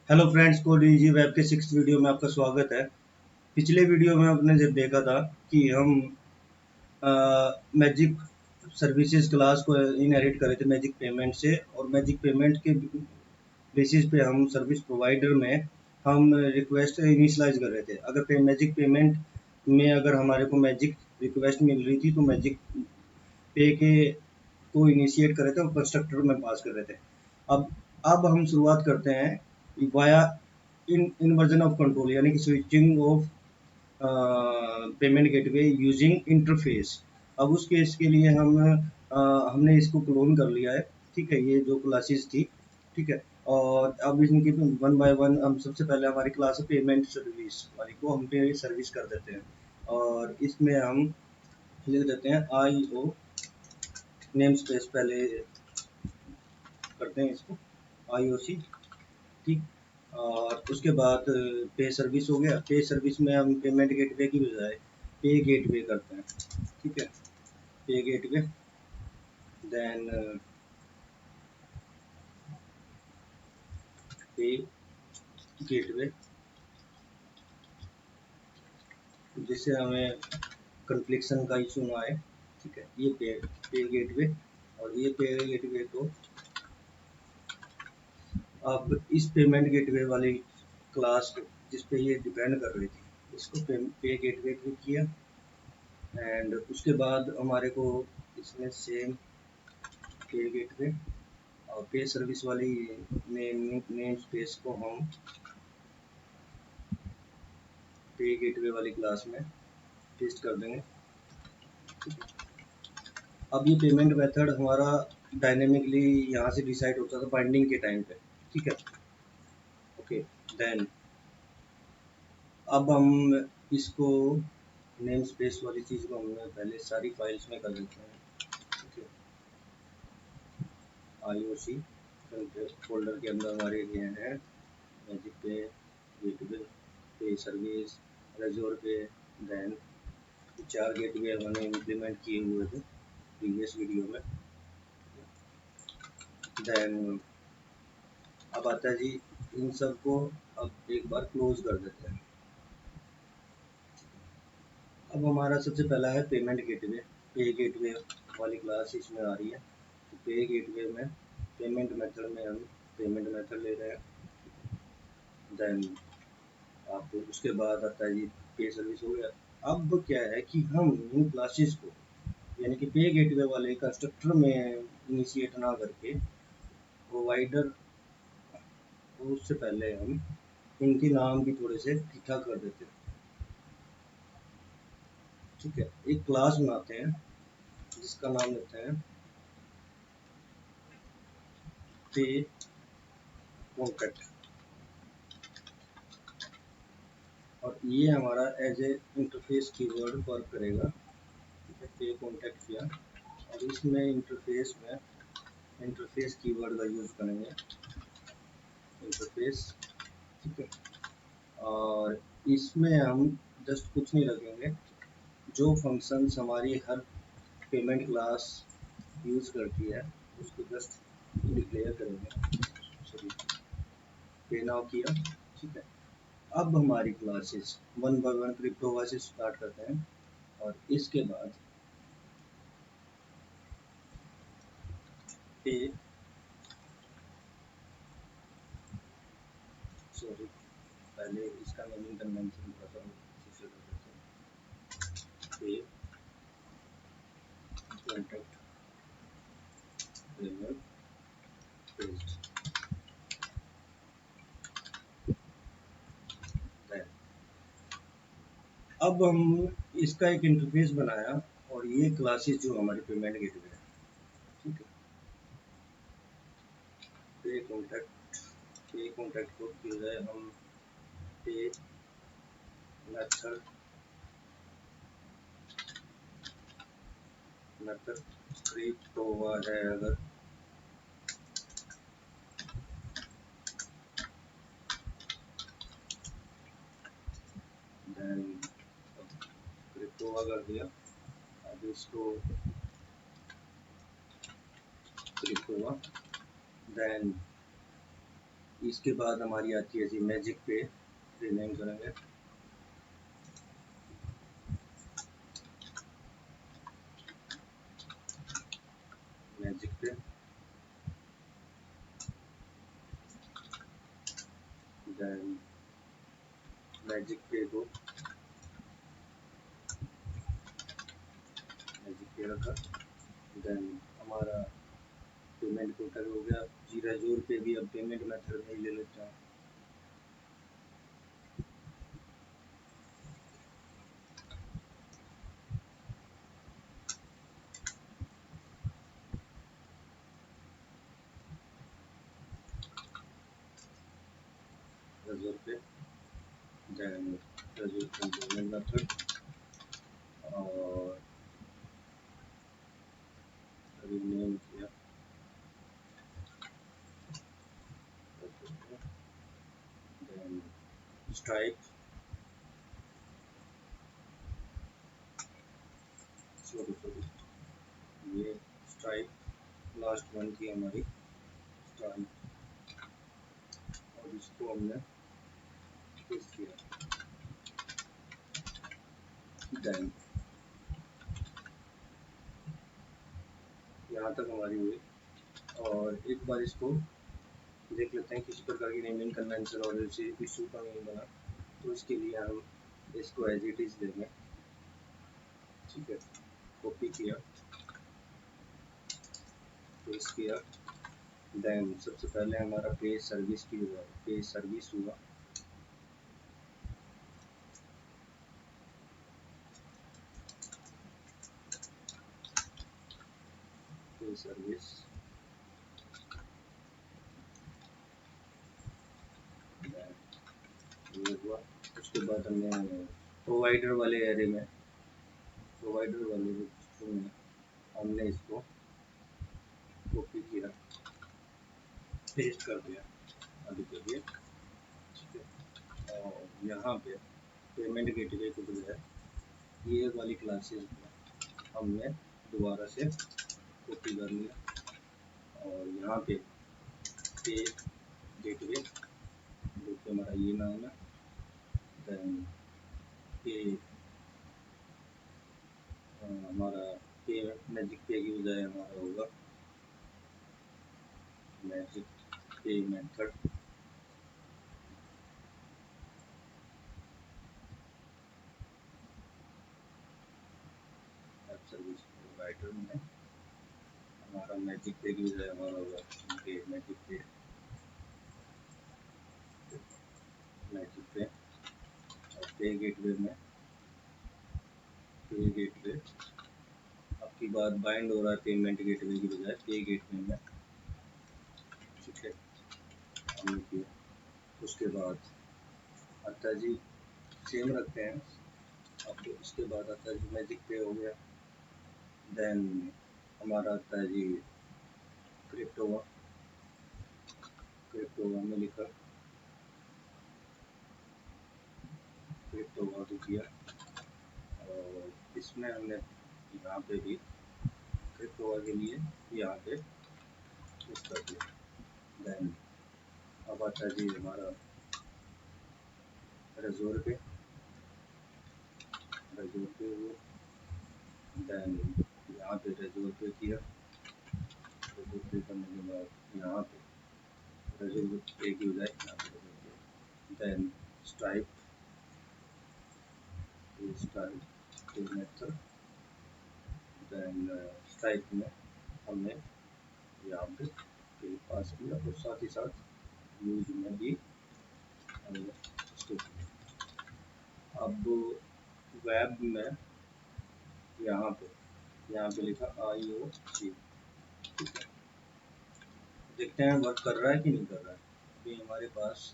Hello friends, code easy web के 6th video में आपका स्वागत है। पिछले वीडियो में आपने जब देखा था कि हम मैजिक सर्विसेज क्लास को इनहेरिट कर रहे थे मैजिक पेमेंट से, और मैजिक पेमेंट के बेसिस पे हम सर्विस प्रोवाइडर में हम रिक्वेस्ट इनिशलाइज कर रहे थे। अगर मैजिक पेमेंट में अगर हमारे को मैजिक रिक्वेस्ट मिल रही थी तो मैजिक पे के को इनिशिएट कर रहे थे और कंस्ट्रक्टर में पास कर रहे थे। अब अब हम शुरुआत करते हैं वाया इन्वर्जन ऑफ कंट्रोल, यानी कि switching off payment gateway using interface. अब उस केस के लिए हमने इसको क्लोन कर लिया है। ठीक है, ये जो क्लासेस थी, ठीक है। और अब इनकी वन बाय वन हम सबसे पहले हमारी क्लास है पेमेंट सर्विस वाली को हम पे सर्विस कर देते हैं, और इसमें हम लिख देते हैं आई ओ नेम स्पेस पहले करते हैं इसको आई ओ सी। ठीक। और उसके बाद पे सर्विस हो गया। पे सर्विस में हम पेमेंट गेटवे की बजाय पे गेटवे करते हैं। ठीक है, पे गेटवे। देन पे गेटवे, जिससे हमें कन्फ्लिक्शन का इशू ना आए। ठीक है, ये पे गेटवे। और ये पे गेटवे को अब इस पेमेंट गेटवे वाली क्लास को जिस पे ये डिपेंड कर रही थी, इसको पे गेटवे क्लिक किया। एंड उसके बाद हमारे को इसमें सेम पे गेटवे और पे सर्विस वाली नेम स्पेस को हम पे गेटवे वाली क्लास में पेस्ट कर देंगे। अब ये पेमेंट मेथड हमारा डायनेमिकली यहाँ से डिसाइड होता था बाइंडिंग के टाइम पे। ठीक है, ओके। देन अब हम इसको नेम स्पेस वाली चीज़ को हमने पहले सारी फाइल्स में कर लेते हैं। ठीक है, IOC फोल्डर के अंदर हमारे ये हैं मैजिक पे, गेटवे, पे सर्विस, रेजोर पे। देन 4 गेटवे हमने इम्प्लीमेंट किए हुए थे प्रीवियस वीडियो में। देन अब आता है जी, इन सबको अब एक बार क्लोज कर देते हैं। अब हमारा सबसे पहला है पेमेंट गेटवे। पे गेटवे वाली क्लास इसमें आ रही है। तो पे गेटवे में पेमेंट मेथड में हम पेमेंट मेथड ले रहे हैं। देन आप उसके बाद आता है जी पे सर्विस हो गया। अब क्या है कि हम इन क्लासेस को, यानी कि पे गेटवे वाले कंस्ट्रक्टर में इनिशिएट ना करके प्रोवाइडर, उससे पहले हम इनके नाम भी थोड़े से ठीक ठाक कर देते हैं। ठीक है, एक क्लास बनाते हैं जिसका नाम लेते हैं पे कॉन्टैक्ट, और ये हमारा as a interface keyword work करेगा। ठीक है, पे कॉन्टैक्ट किया, और इसमें इंटरफेस में इंटरफेस कीवर्ड का यूज़ करेंगे, इंटरफेस। ठीक है, और इसमें हम जस्ट कुछ नहीं रखेंगे, जो फंक्शंस हमारी हर पेमेंट क्लास यूज़ करती है उसको जस्ट डिक्लेयर करेंगे। सॉरी, पे नाउ किया। ठीक है, अब हमारी क्लासेस वन बाय वन क्रिप्टोवा से स्टार्ट करते हैं, और इसके बाद पे, सॉरी पहले इसका नेमिंग कन्वेंशन थोड़ा सा दूसरे कर देते हैं। पे कॉन्टैक्ट पेमेंट पेस्ट। अब हम इसका एक इंटरफेस बनाया, और ये क्लासेस जो हमारी पेमेंट गेटवे है। ठीक है, पे कॉन्टैक्ट को किया जाए हम पे मेथड मेथड क्रिप्टोवा है अगर, देन क्रिप्टोवा कर दिया। अब इसको क्रिप्टोवा, देन इसके बाद हमारी आती है जी मैजिक पे, रीनेम करेंगे। मैजिक पे, देन मैजिक पे को मैजिक पे रखा। देन हमारा पेमेंट पोर्टल हो गया जी। रेजोर पे भी अब पेमेंट मेथड में ही ले लेते हैं। रेजोर पे, देन रेजोर पेमेंट मेथड और रीनेम किया। देन स्ट्राइक, सॉरी ये स्ट्राइक लास्ट वन थी हमारी स्ट्राइक, और इसको हमने फिक्स किया। देन यहाँ तक हमारी हुई, और एक बार इसको देख लेते हैं किसी प्रकार की नेमिंग कन्वेंशन और इशू का नहीं बना, तो इसके लिए हम इसको एज इट इज देंगे। ठीक है, कॉपी किया, पेस्ट किया। देन सबसे पहले हमारा पेज सर्विस की हुआ, पेज सर्विस हुआ। पेज सर्विस, ये हुआ। उसके बाद हमने प्रोवाइडर वाले एरे में, प्रोवाइडर वाले में हमने इसको कॉपी किया, पेस्ट कर दिया अभी के लिए। ठीक है, और यहाँ पे पेमेंट गेटवे को जो है ये वाली क्लासेस में हमने दोबारा से कॉपी कर लिया, और यहाँ पे पे गेटवे जो कि हमारा ये नाम है। देन पे हमारा पे मैजिक पे की बजाय हमारा होगा मैजिक पे मेथड। ऐप सर्विस प्रोवाइडर में हमारा मैजिक पे की बजाय हमारा होगा पे मैजिक पे, मैजिक पे। और पे गेटवे में, पे गेटवे आपकी बात बाइंड हो रहा है पेमेंट गेटवे की बजाय पे गेटवे में। ठीक है, हमने किया। उसके बाद आता जी सेम रखते हैं। अब उसके बाद आता है जी मैजिक पे हो गया। देन हमारा आता है जी क्रिप्टोवा, क्रिप्टोवा में लिखा, क्रिप्टोवा को किया, और इसमें हमने यहाँ पे भी क्रिप्टोवा के लिए यहाँ पे इस कर दिया। देन अब आता है जी हमारा रेजोर पे, रेजोर पे वो। देन यहाँ पे रेजोर पे किया, रेजोर पे करने के बाद यहाँ पे रेजोर पे की बजाय यहाँ पे Razorpay. Then Stripe, Stripe method. Then Stripe में हमने यहाँ पे पास किया, और साथ ही साथ यूज में भी हमने इसको किया। अब वेब में यहाँ पे लिखा IOC। ठीक है, देखते हैं वर्क कर रहा है कि नहीं कर रहा है। अभी हमारे पास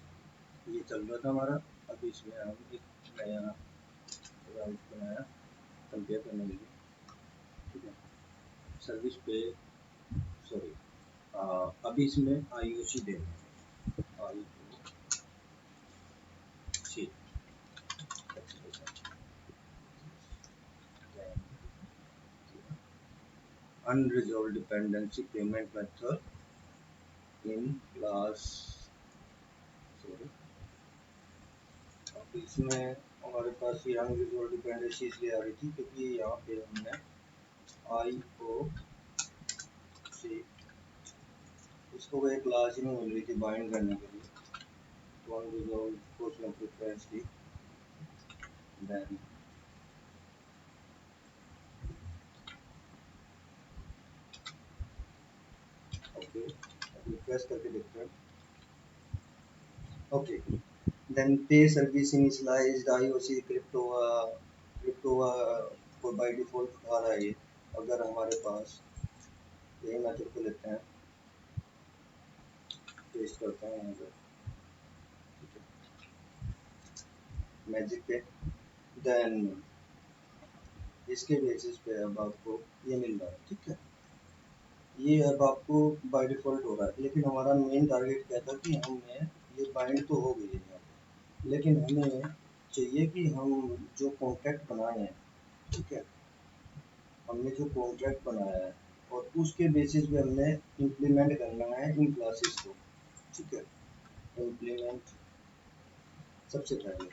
ये चल रहा था हमारा, अभी इसमें हम एक नया राउट बनाया कंपेयर करने के लिए। ठीक है, सर्विस पे, सॉरी अभी इसमें IOC देना है, IOC unresolved dependency payment method in class इसमें हमारे पास ये अनरिजॉल्व डिपेंडेंसी इसलिए आ रही थी क्योंकि यहाँ पे हमने आई ओ सी इसको एक क्लास ही में मिल रही थी बाइंड करने के लिए, तो अनरिजॉल्व को उसमें प्रेफरेंस दी। देन ओके, अभी प्रेस करके देखते हैं। ओके, देन पे सर्विस इनिशियलाइज्ड आईओसी क्रिप्टोवा को बाय डिफॉल्ट आ रहा है ये। अगर हमारे पास यही मेथड को लेते हैं, पेस्ट करते हैं यहाँ पे, ठीक है, मैजिक पे, देन इसके बेसिस पे अब आपको ये मिल रहा है, ठीक है। ये अब आपको बाय डिफॉल्ट हो रहा है, लेकिन हमारा मेन टारगेट क्या था कि हमने ये बाइंड तो हो गई है यहाँ पे, लेकिन हमें चाहिए कि हम जो कॉन्ट्रैक्ट बनाए हैं, ठीक है, हमने जो कॉन्ट्रैक्ट बनाया है और उसके बेसिस पे हमने इम्प्लीमेंट करना है इन क्लासेस को, ठीक है। इम्प्लीमेंट सबसे पहले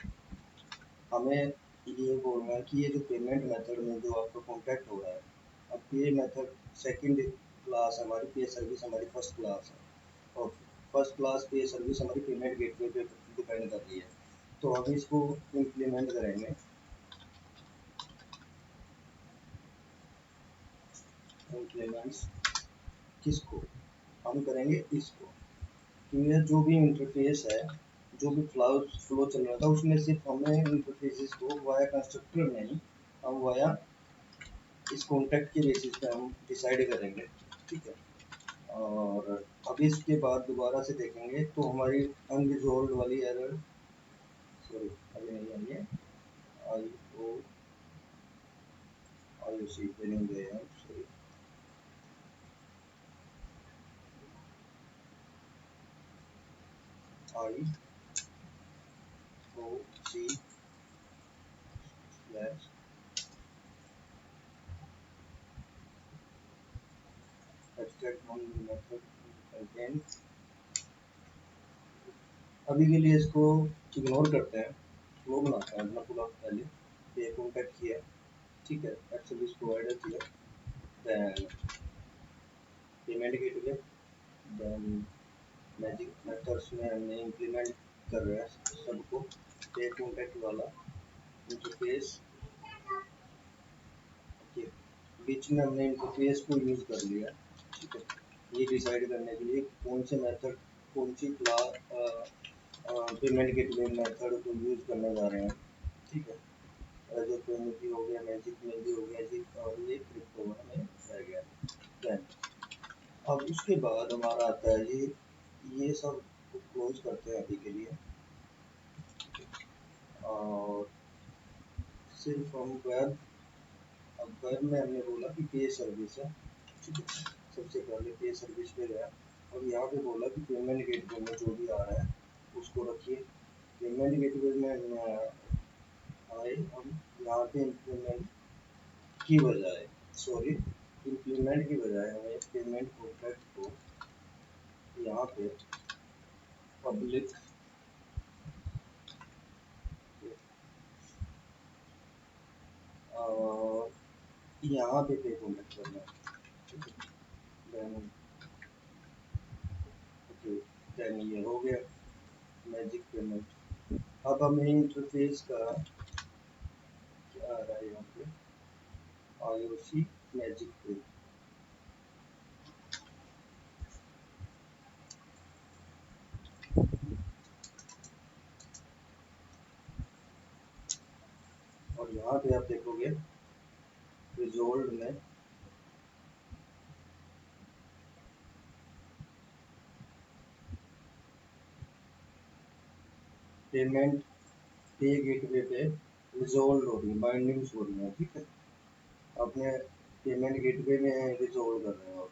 हमें ये बोलना है कि ये जो पेमेंट मेथड में जो आपका कॉन्ट्रैक्ट हो रहा है, अब ये मेथड सेकंड क्लास हमारी पे सर्विस हमारी फर्स्ट क्लास है, और फर्स्ट क्लास पे सर्विस हमारी पेमेंट गेटवे पे डिपेंड कर रही है। तो हम इसको इम्प्लीमेंट करेंगे, इम्प्लीमेंट्स किसको, हम करेंगे इसको, कि यह जो भी इंटरफेस है, जो भी फ्लो चल रहा था उसमें सिर्फ हमें इंटरफेसेस को वाया कंस्ट्रक्टर नहीं, हम वाया इस कॉन्टैक्ट के बेसिस पे हम डिसाइड करेंगे, ठीक है। और अब इसके बाद दोबारा से देखेंगे तो हमारी अनरिजॉल्व वाली एरर, सॉरी अभी नहीं आई है, आई ओ आई ओ सी पे नहीं गए हैं, sorry, I O C slash abstract on method contain. अभी के लिए इसको इग्नोर करते हैं, फ्लो बनाते हैं अपना पूरा पहले, ये कॉन्टैक्ट किया, ठीक है, एड सर्विस प्रोवाइडर किया, then payment gateway, then magic methods में हमने इम्प्लीमेंट कर रहे हैं सबको, पे कॉन्टैक्ट वाला इंटरफेस के बीच में हमने इंटरफेस को यूज़ कर लिया, ठीक है, ये डिसाइड करने के लिए कौन से मेथड, कौन सी क्लास पेमेंट गेटवे मेथड को यूज़ करने जा रहे हैं, ठीक है। जो पेमेंट हो गया, मैजिक में भी हो गया जी, और ये क्रिप्टो में रह गया। देन अब उसके बाद हमारा आता है ये सब क्लोज करते हैं अभी के लिए, और सिर्फ हम वेब, अब वेब में हमने बोला कि पे सर्विस है, ठीक है, सबसे पहले पे सर्विस पे गया, और यहाँ पे बोला कि पेमेंट गेटवे में जो भी आ रहा है उसको रखिए। पेमेंट गेटवे में आए हम यहाँ पे इम्प्लीमेंट की बजाय, सॉरी, इम्प्लीमेंट की बजाय हमें पेमेंट कॉन्ट्रैक्ट को यहाँ पे पब्लिक, और यहाँ पे पे कॉन्ट्रैक्ट करना है, ठीक है। देन ओके, देन ये हो गया मैजिक पेमेंट। अब हमें इंटरफेस का क्या आ रहा है यहाँ पे, आईओसी मैजिक पे, और यहाँ पे आप देखोगे रिजोल्व में पेमेंट पे गेटवे पे रिजोल्व हो रही है, बाइंडिंग्स हो रही है, ठीक है। अपने पेमेंट गेटवे में रिजोल्व कर रहे हो,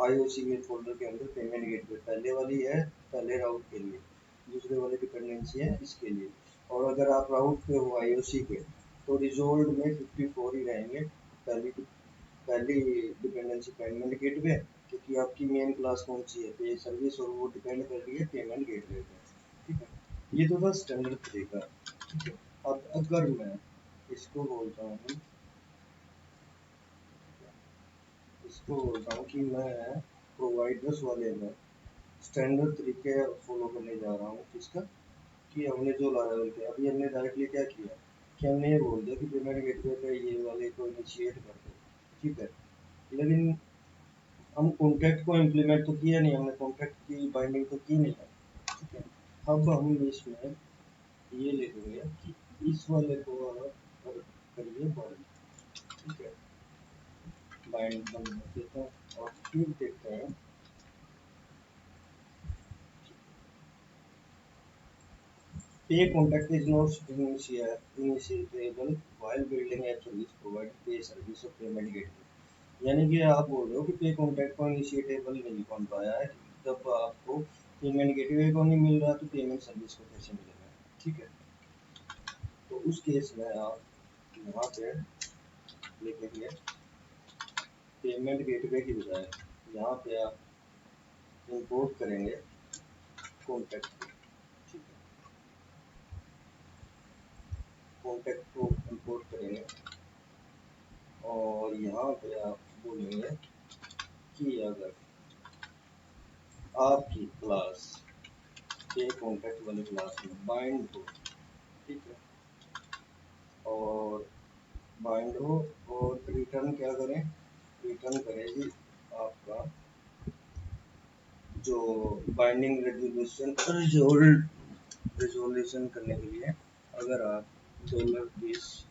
आईओसी के फोल्डर के अंदर पेमेंट गेटवे पहले वाली है, पहले राउट के लिए, दूसरे वाले डिपेंडेंसी है इसके लिए। और अगर आप राउट पे हो आईओसी के, तो रिजोल्व में 54 ही रहेंगे, पहली पहली डिपेंडेंसी पेमेंट गेटवे, क्योंकि आपकी मेन क्लास कौन सी है, पे सर्विस, और वो डिपेंड कर रही है पेमेंट गेटवे पे, ठीक है। ये तो था स्टैंडर्ड तरीका। ठीक है, अब अगर मैं इसको बोलता हूँ कि मैं प्रोवाइडर्स वाले में स्टैंडर्ड तरीके फॉलो करने जा रहा हूँ, किसका, कि हमने जो लेवल किया अभी हमने डायरेक्टली क्या किया कि हमने ये बोल दिया कि पेमेंट गेटवे पे ये वाले को इनिशिएट कर दो। ठीक है, लेकिन हम कॉन्ट्रैक्ट को इम्प्लीमेंट तो किया नहीं, हमने कॉन्ट्रैक्ट की बाइंडिंग तो की नहीं है। ठीक है, अब हम इसमें ये लिखेंगे कि इस वाले को आप करिए बाइंड। ठीक है, बाइंड बंद कर देता हूँ और फिर देखते हैं। Pay contact is not initiatable while building a service provider pay service or payment gateway। यानी कि आप बोल रहे हो कि पे कॉन्टैक्ट को इनिशिएटेबल नहीं बन पाया है, जब आपको पेमेंट गेटवे को नहीं मिल रहा तो पेमेंट सर्विस को कैसे मिलेगा। ठीक है, तो उस केस में आप यहाँ पे लिखेंगे पेमेंट गेटवे की बजाय यहाँ पे आप इंपोर्ट करेंगे कॉन्टैक्ट को। ठीक है, कॉन्टैक्ट को इंपोर्ट करेंगे और यहाँ पे आप बोलेंगे कि अगर आपकी क्लास के कॉन्टैक्ट वाली क्लास में बाइंड हो। ठीक है, और बाइंड हो और रिटर्न क्या करें, रिटर्न करेगी आपका जो बाइंडिंग रेजोल्यूशन करने के लिए अगर आप $20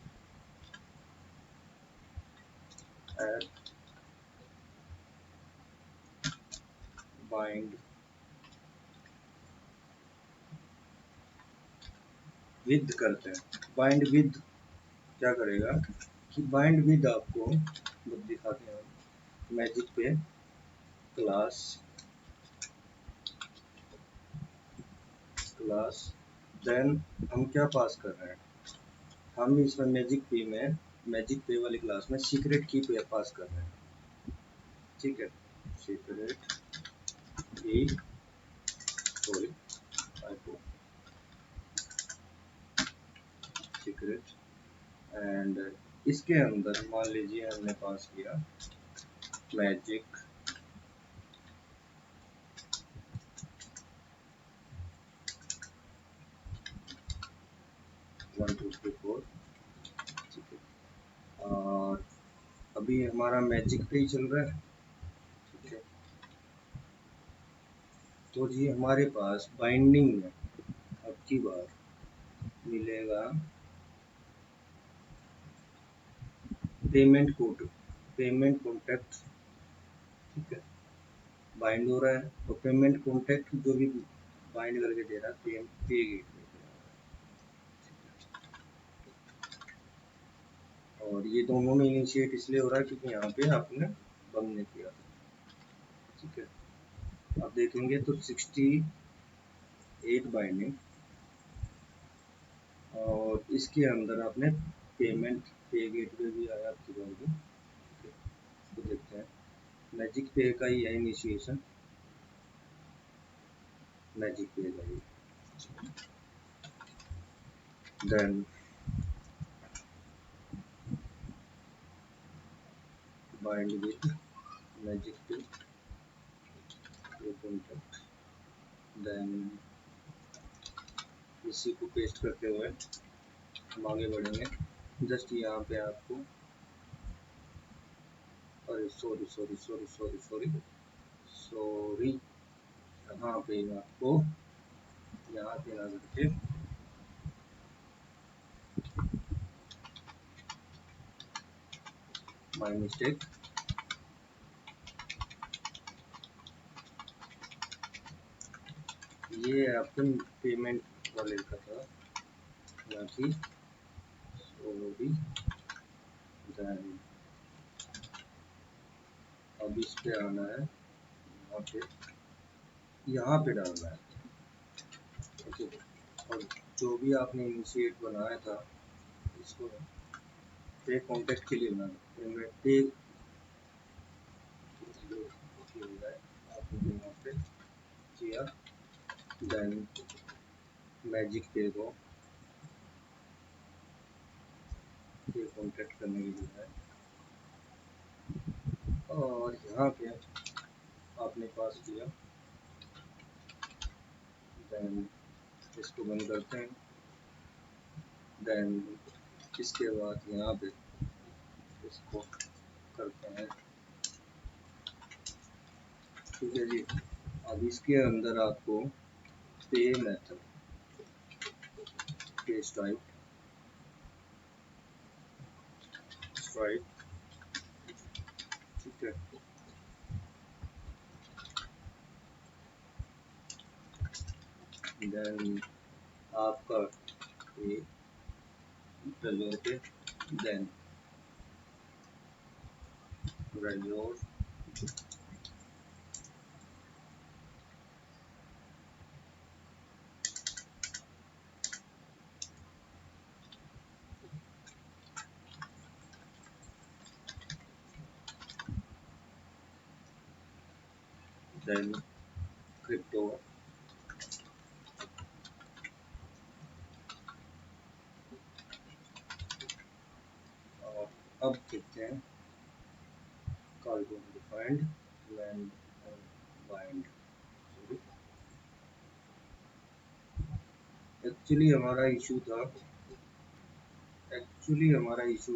एट बाइंड विद करते हैं। बाइंड विद क्या करेगा कि बाइंड विद आपको दिखाते हैं मैजिक पे क्लास देन हम क्या पास कर रहे हैं, हम इसमें मैजिक पे वाली क्लास में सीक्रेट की पे पास कर रहे हैं। ठीक है, सीक्रेट की सॉरी टाइपो सीक्रेट एंड इसके अंदर मान लीजिए हमने पास किया मैजिक 1 2 3 4। ठीक है, और अभी हमारा मैजिक पे ही चल रहा है। ठीक है, तो जी हमारे पास बाइंडिंग में अब की बार मिलेगा पेमेंट कोड, पेमेंट कॉन्टैक्ट। ठीक है, बाइंड हो रहा है तो पेमेंट कॉन्टैक्ट जो भी बाइंड करके दे रहा है पे गेटवे, और ये दोनों में इनिशिएट इसलिए हो रहा है क्योंकि यहाँ पे आपने बंद नहीं किया। ठीक है, आप देखेंगे तो 68 बाइंडिंग और इसके अंदर आपने पेमेंट पे गेटवे भी आया आपकी बार में। तो देखते हैं मैजिक पे का ही है इनिशिएशन, मैजिक पे का ही देन बाइंड विद मैजिक पे कॉन्टैक्ट, देन इसी को पेस्ट करते हुए हम आगे बढ़ेंगे। जस्ट यहाँ पे आपको अरे sorry sorry sorry sorry sorry sorry यहाँ पे आपको यहाँ पे ना करके माय मिस्टेक, ये आपके पेमेंट वाले का था ना कि सॉरी। देन अब इस पे आना है, यहाँ पे डालना है। ओके, और जो भी आपने इनिशिएट बनाया था इसको पे कॉन्टेक्ट के लिए बनाना पेमेंट पे आपने यहाँ पे किया। देन मैजिक पे को ये कॉन्टेक्ट करने के लिए है, और यहाँ पे आपने पास किया, देन इसको बंद करते हैं, देन इसके बाद यहाँ पे इसको करते हैं, ठीक है जी। अब इसके अंदर आपको पे मेथड, पे स्ट्राइप, स्ट्राइप, ठीक है, देन आपका ये रेजोर पे, देन रेजोर, देन क्रिप्टो, और अब देखते हैं cargo defined land bind. Actually हमारा इशू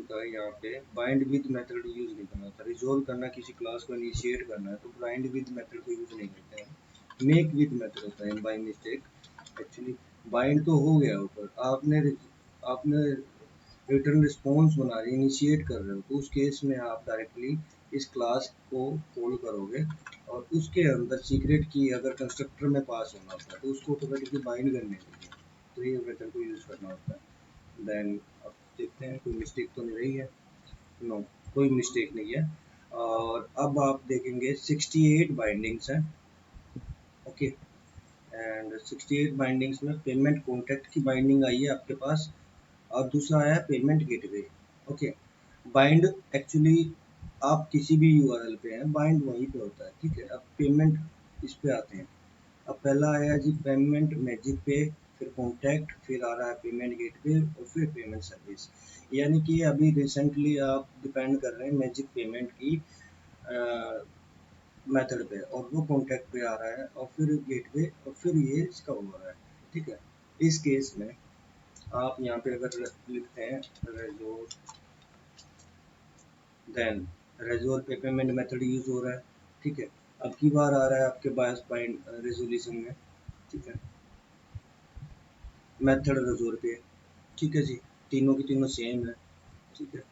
था, यहाँ पे बाइंड विद मेथड यूज नहीं करना था, रिजोल्व करना, किसी क्लास को इनिशिएट करना है तो बाइंड विद मेथड को यूज नहीं करते हैं, मेक विद मेथड होता है बाय मिस्टेक। एक्चुअली बाइंड तो हो गया ऊपर, आपने रिटर्न रिस्पॉन्स बना रहे, इनिशिएट कर रहे हो, तो उस केस में आप डायरेक्टली इस क्लास को कॉल करोगे, और उसके अंदर सीक्रेट की अगर कंस्ट्रक्टर में पास होना होता है तो उसको ऑटोमेटिकली बाइंड करने के लिए तो ये मेथड को यूज करना होता है। देन अब देखते हैं कोई मिस्टेक तो नहीं रही है, नो, कोई मिस्टेक नहीं है। और अब आप देखेंगे 68 बाइंडिंग्स हैं, ओके, एंड 68 बाइंडिंग्स में पेमेंट कॉन्टैक्ट की बाइंडिंग आई है आपके पास, और दूसरा आया payment gateway, okay. Bind actually आप किसी भी यूआरएल पे हैं, बाइंड वहीं पे होता है, ठीक है। अब पेमेंट इस पे आते हैं, अब पहला आया जी पेमेंट मैजिक पे, फिर कॉन्टैक्ट, फिर आ रहा है पेमेंट गेटवे, और फिर पेमेंट सर्विस। यानी कि अभी रिसेंटली आप डिपेंड कर रहे हैं मैजिक पेमेंट की मेथड पे, और वो कॉन्टैक्ट पे आ रहा है, और फिर गेटवे, और फिर ये इसका हो रहा है, ठीक है। इस केस में आप यहाँ पे अगर लिखते हैं रेजोर, देन रेजोर पे पेमेंट मेथड यूज हो रहा है, ठीक है। अब की बार आ रहा है आपके पास बाइंड रेजोल्यूशन में, ठीक है, मेथड रेजोर पे, ठीक है जी, तीनों की तीनों सेम है, ठीक है।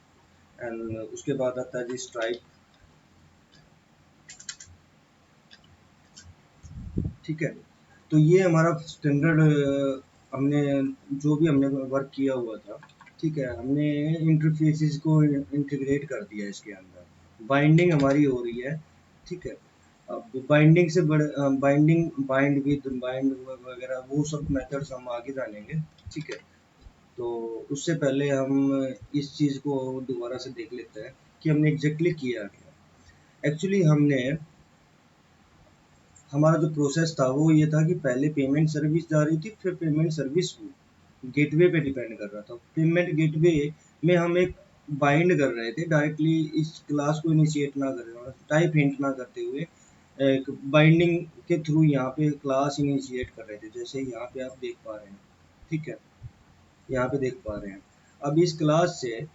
एंड उसके बाद आता है जी स्ट्राइप, ठीक है। तो ये हमारा स्टैंडर्ड, हमने जो भी हमने वर्क किया हुआ था, ठीक है, हमने इंटरफेसेस को इंटीग्रेट कर दिया इसके अंदर, बाइंडिंग हमारी हो रही है, ठीक है। अब बाइंडिंग से बड़े बाइंडिंग, बाइंड विद, बाइंड वगैरह वो सब मेथड्स हम आगे जानेंगे, ठीक है। तो उससे पहले हम इस चीज़ को दोबारा से देख लेते हैं कि हमने एग्जैक्टली किया क्या। एक्चुअली हमने, हमारा जो प्रोसेस था वो ये था कि पहले पेमेंट सर्विस जा रही थी, फिर पेमेंट सर्विस गेटवे पे डिपेंड कर रहा था। पेमेंट गेटवे में हम एक बाइंड कर रहे थे डायरेक्टली, इस क्लास को इनिशिएट ना कर रहे, टाइप हिंट ना करते हुए एक बाइंडिंग के थ्रू यहाँ पे क्लास इनिशिएट कर रहे थे, जैसे यहाँ पे आप देख पा रहे हैं, ठीक है, यहाँ पे देख पा रहे हैं। अब इस क्लास से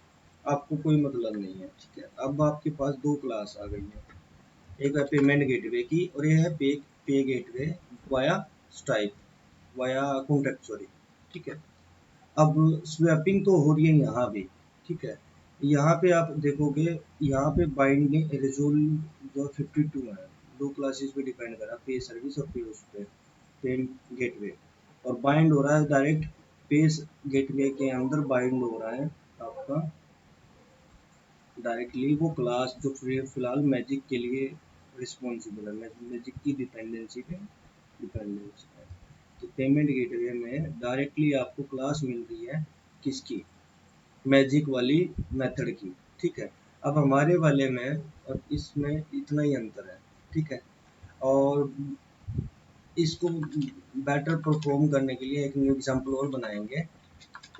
आपको कोई मतलब नहीं है, ठीक है। अब आपके पास दो क्लास आ गई है, एक है पेमेंट गेटवे की, और ये है पे gateway via stripe, via contact, sorry, ठीक है। अब स्वैपिंग तो हो रही है यहाँ भी, ठीक है। यहाँ पे आप देखोगे, यहाँ पे बाइंडिंग रिजोल जो 52 है, दो क्लासेस पे डिपेंड कर रहा है, पे सर्विस और पे उस पे पे गेटवे, और बाइंड हो रहा है डायरेक्ट पे गेटवे के अंदर, बाइंड हो रहा है आपका डायरेक्टली वो क्लास जो फिलहाल मैजिक के लिए रिस्पॉन्सिबल है, मैजिक की डिपेंडेंसी पे डिपेंडेंसी है। तो पेमेंट गेटवे में डायरेक्टली आपको क्लास मिल रही है किसकी, मैजिक वाली मेथड की, ठीक है। अब हमारे वाले में और इसमें इतना ही अंतर है, ठीक है। और इसको बेटर परफॉर्म करने के लिए एक न्यू एग्जाम्पल और बनाएंगे।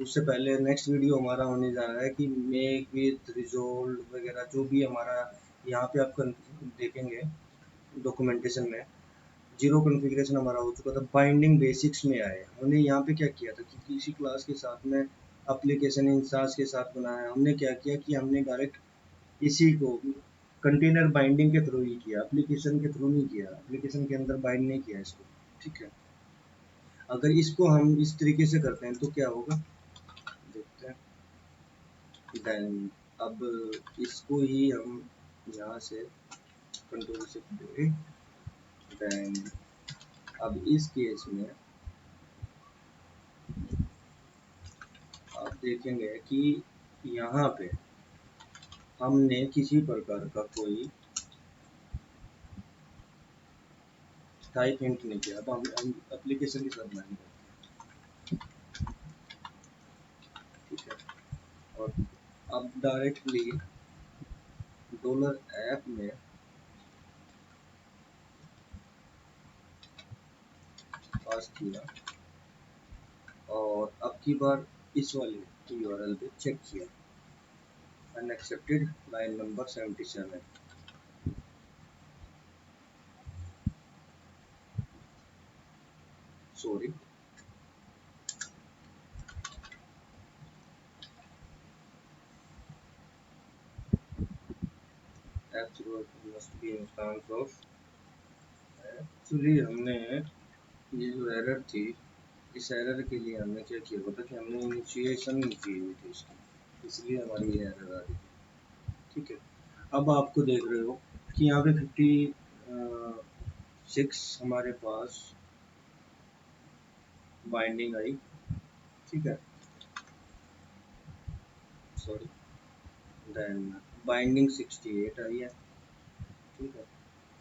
उससे पहले नेक्स्ट वीडियो हमारा होने जा रहा है कि मेक विथ रिजोल्व वगैरह जो भी हमारा यहाँ पे आप देखेंगे डॉक्यूमेंटेशन में जीरो कॉन्फ़िगरेशन हमारा हो चुका था। बाइंडिंग बेसिक्स में आए, हमने यहाँ पे क्या किया था कि किसी क्लास के साथ में एप्लीकेशन इंस्टांस के साथ बनाया। हमने क्या किया कि हमने डायरेक्ट इसी को कंटेनर बाइंडिंग के थ्रू ही किया, एप्लीकेशन के थ्रू नहीं किया, एप्लीकेशन के अंदर बाइंड नहीं किया इसको। ठीक है, अगर इसको हम इस तरीके से करते हैं तो क्या होगा देखते हैं। देन अब इसको ही हम यहाँ से कंट्रोल से करेंगे। देन अब इस केस में आप देखेंगे कि यहाँ पे हमने किसी प्रकार का कोई टाइप हिंट नहीं किया। अब हम एप्लीकेशन के साथ नहीं करते, ठीक है। और अब डायरेक्टली डॉलर ऐप में पास किया और अब की बार इस वाले यूआरएल पे चेक किया, unaccepted line number 77, sorry must be instance of. Actually हमने ये जो एरर थी, इस एरर के लिए हमने क्या किया होता कि हमने इनिशिएशन नहीं की हुई थी इसकी, इसलिए हमारी ये एरर आ रही थी। ठीक है, अब आपको देख रहे हो कि यहाँ पे 56 हमारे पास बाइंडिंग आई। ठीक है, सॉरी, देन बाइंडिंग 68 आई है। ठीक है,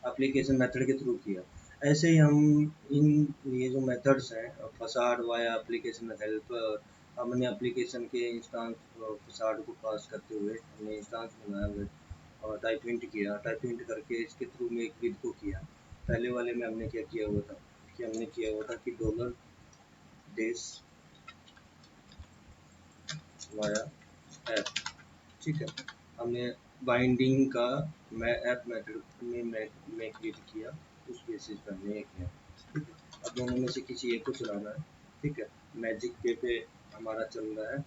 एप्लीकेशन मेथड के थ्रू किया। ऐसे ही हम इन ये जो मेथड्स हैं फसाड वाया एप्लीकेशन हेल्प, हमने एप्लीकेशन के इंस्टांस फसाड को पास करते हुए हमने इंस्टांस बनाया और टाइप इंट किया, टाइप इंट करके इसके थ्रू में एक विद को किया। पहले वाले में हमने क्या किया हुआ था कि हमने किया हुआ था कि डॉलर देश वाया ऐप। ठीक है, हमने बाइंडिंग का मैं ऐप मेथड में मेक विद किया, उस बेसिस पर हमने ये किया। ठीक है, अब दोनों में से किसी एक को चलाना है। ठीक है, मैजिक पे हमारा चल रहा है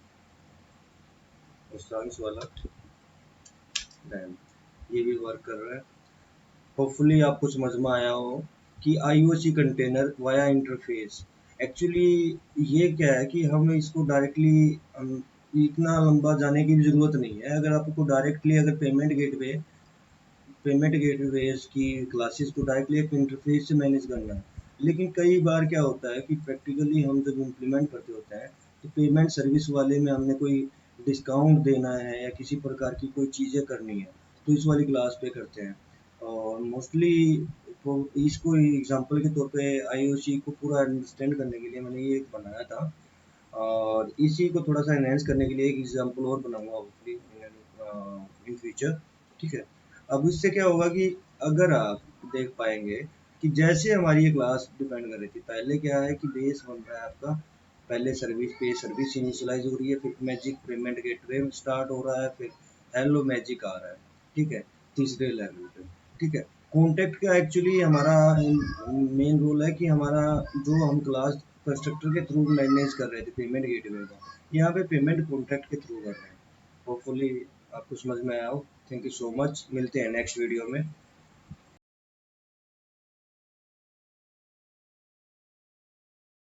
इंस्टांस वाला, देन ये भी वर्क कर रहा है। होपफुली आपको समझ में आया हो कि IOC container via interface. Actually ये क्या है कि हम इसको डायरेक्टली इतना लंबा जाने की भी ज़रूरत नहीं है। अगर आपको डायरेक्टली अगर पेमेंट गेटवेज की क्लासेस को डायरेक्टली एक इंटरफेस से मैनेज करना है, लेकिन कई बार क्या होता है कि प्रैक्टिकली हम जब इम्प्लीमेंट करते होते हैं तो पेमेंट सर्विस वाले में हमने कोई डिस्काउंट देना है या किसी प्रकार की कोई चीज़ें करनी है तो इस वाली क्लास पे करते हैं। और मोस्टली तो इसको एग्जांपल के तौर पे आईओसी को पूरा अंडरस्टैंड करने के लिए मैंने ये एक बनाया था और इसी को थोड़ा सा एनहेंस करने के लिए एक एग्जांपल और बनाऊंगा होपफुली इन फ्यूचर। ठीक है, अब इससे क्या होगा कि अगर आप देख पाएंगे कि जैसे हमारी ये क्लास डिपेंड कर रही थी, पहले क्या है कि बेस बन रहा है आपका, पहले सर्विस पे सर्विस इनिशियलाइज हो रही है, फिर मैजिक पेमेंट गेटवे स्टार्ट हो रहा है, फिर हेलो मैजिक आ रहा है। ठीक है, तीसरे लेवल पे। ठीक है, कॉन्टेक्ट का एक्चुअली हमारा मेन रोल है कि हमारा जो हम क्लास कंस्ट्रक्टर के थ्रू मैनेज कर रहे थे पेमेंट गेटवे का, यहाँ पे पेमेंट कॉन्ट्रैक्ट के थ्रू कर रहे हैं। होपफुली आपको समझ में आया हो। थैंक यू सो मच, मिलते हैं नेक्स्ट वीडियो में।